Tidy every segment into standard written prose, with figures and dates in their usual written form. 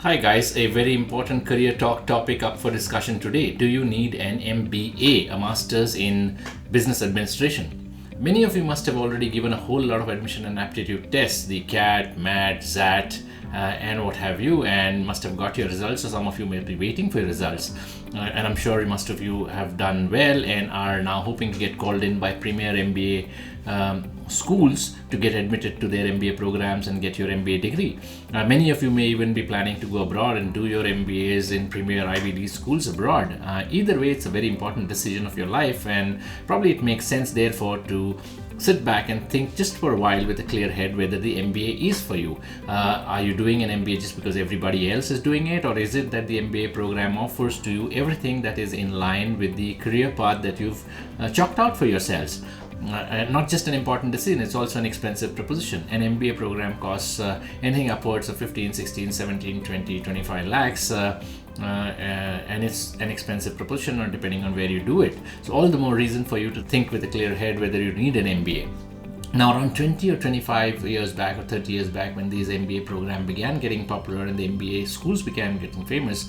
Hi guys, a very important career talk topic up for discussion today. Do you need an MBA, a master's in business administration? Many of you must have already given a whole lot of admission and aptitude tests, the CAT, MAT, ZAT, and what have you, and must have got your results. So some of you may be waiting for your results, and I'm sure most of you have done well and are now hoping to get called in by premier MBA schools to get admitted to their MBA programs and get your MBA degree. Many of you may even be planning to go abroad and do your MBAs in premier Ivy League schools abroad. Either way, it's a very important decision of your life, and probably it makes sense therefore to sit back and think just for a while with a clear head whether the MBA is for you. Are you doing an MBA just because everybody else is doing it, or is it that the MBA program offers to you everything that is in line with the career path that you've chalked out for yourselves? Not just an important decision, it's also an expensive proposition. An MBA program costs anything upwards of 15, 16, 17, 20, 25 lakhs. And it's an expensive proposition depending on where you do it. So all the more reason for you to think with a clear head whether you need an MBA. Now, around 20 or 25 years back or 30 years back, when these MBA programs began getting popular and the MBA schools began getting famous,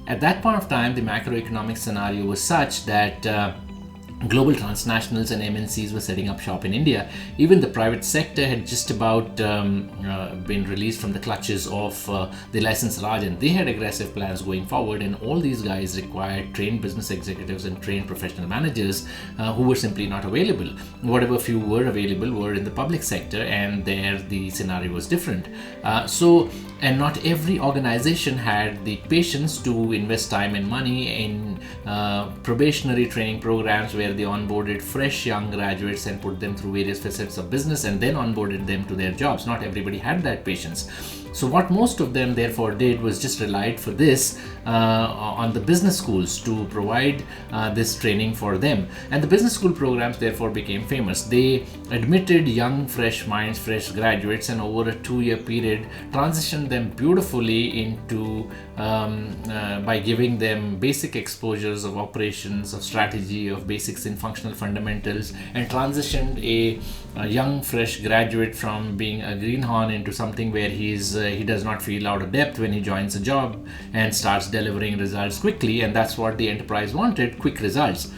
at that point of time, the macroeconomic scenario was such that global transnationals and MNCs were setting up shop in India. Even the private sector had just about been released from the clutches of the license Raj, and they had aggressive plans going forward, and all these guys required trained business executives and trained professional managers who were simply not available. Whatever few were available were in the public sector, and there the scenario was different. And not every organization had the patience to invest time and money in probationary training programs where they onboarded fresh young graduates and put them through various facets of business and then onboarded them to their jobs. Not everybody had that patience. So what most of them therefore did was just relied for this on the business schools to provide this training for them. And the business school programs therefore became famous. They admitted young, fresh minds, fresh graduates, and over a 2-year period transitioned them beautifully into by giving them basic exposures of operations, of strategy, of basics in functional fundamentals, and transitioned a young, fresh graduate from being a greenhorn into something where he does not feel out of depth when he joins a job and starts delivering results quickly. And that's what the enterprise wanted, quick results.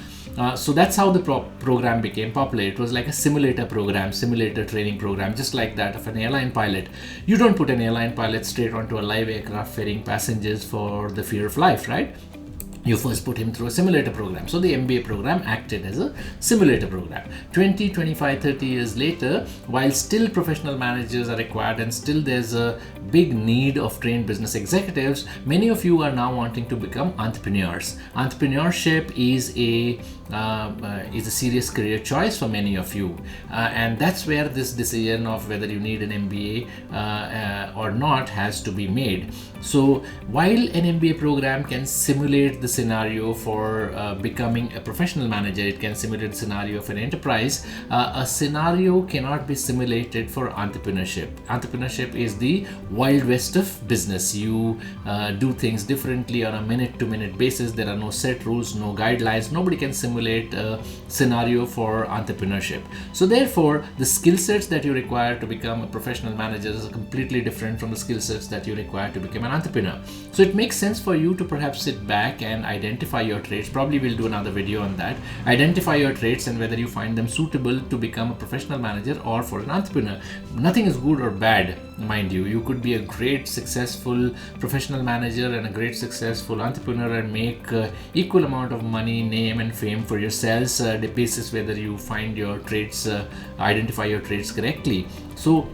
So that's how the program became popular. It was like a simulator program, simulator training program, just like that of an airline pilot. You don't put an airline pilot straight onto a live aircraft ferrying passengers for the fear of life, right? You first put him through a simulator program. So the MBA program acted as a simulator program. 20, 25, 30 years later, while still professional managers are required and still there's a big need of trained business executives, many of you are now wanting to become entrepreneurs. Entrepreneurship is a serious career choice for many of you, and that's where this decision of whether you need an MBA or not has to be made. So while an MBA program can simulate the scenario for becoming a professional manager, it can simulate the scenario of an enterprise, a scenario cannot be simulated for entrepreneurship. Entrepreneurship is the wild west of business. You do things differently on a minute-to-minute basis. There are no set rules, no guidelines. Nobody can simulate a scenario for entrepreneurship. So therefore, the skill sets that you require to become a professional manager is completely different from the skill sets that you require to become an entrepreneur. So it makes sense for you to perhaps sit back and identify your traits. Probably we'll do another video on that. Identify your traits and whether you find them suitable to become a professional manager or for an entrepreneur. Nothing is good or bad, mind you. You could be a great successful professional manager and a great successful entrepreneur and make equal amount of money, name and fame for yourselves, the basis whether you find your traits, identify your traits correctly. So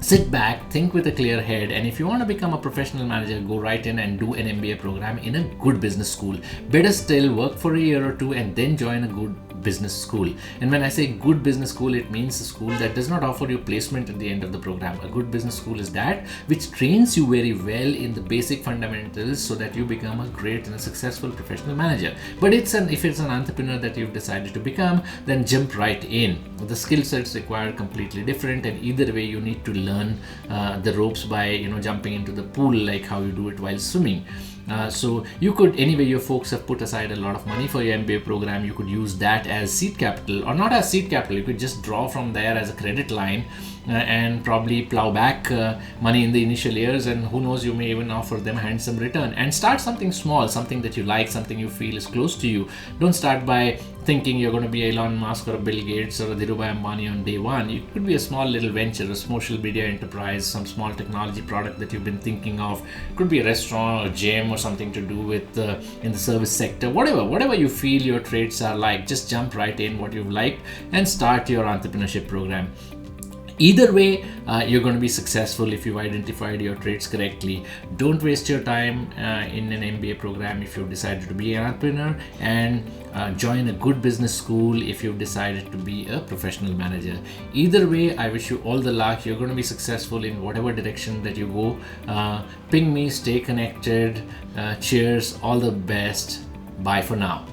sit back, think with a clear head, and if you want to become a professional manager, go right in and do an MBA program in a good business school. Better still, work for a year or two and then join a good business school. And when I say good business school, it means a school that does not offer you placement at the end of the program. A good business school is that which trains you very well in the basic fundamentals so that you become a great and a successful professional manager. But if it's an entrepreneur that you've decided to become, then jump right in. The skill sets required completely different, and either way you need to learn the ropes by jumping into the pool like how you do it while swimming. So you could, anyway, your folks have put aside a lot of money for your MBA program. You could use that as seed capital, or not as seed capital. You could just draw from there as a credit line, and probably plow back money in the initial years, and who knows, you may even offer them a handsome return. And start something small, something that you like, something you feel is close to you. Don't start by thinking you're going to be Elon Musk or a Bill Gates or a Dhirubhai Ambani on day one. It could be a small little venture, a social media enterprise, some small technology product that you've been thinking of. It could be a restaurant or gym or something to do with in the service sector. Whatever you feel your traits are like, just jump right in what you've liked and start your entrepreneurship program. Either way, you're going to be successful if you've identified your traits correctly. Don't waste your time in an MBA program if you've decided to be an entrepreneur, and join a good business school if you've decided to be a professional manager. Either way, I wish you all the luck. You're going to be successful in whatever direction that you go. Ping me, stay connected. Cheers, all the best. Bye for now.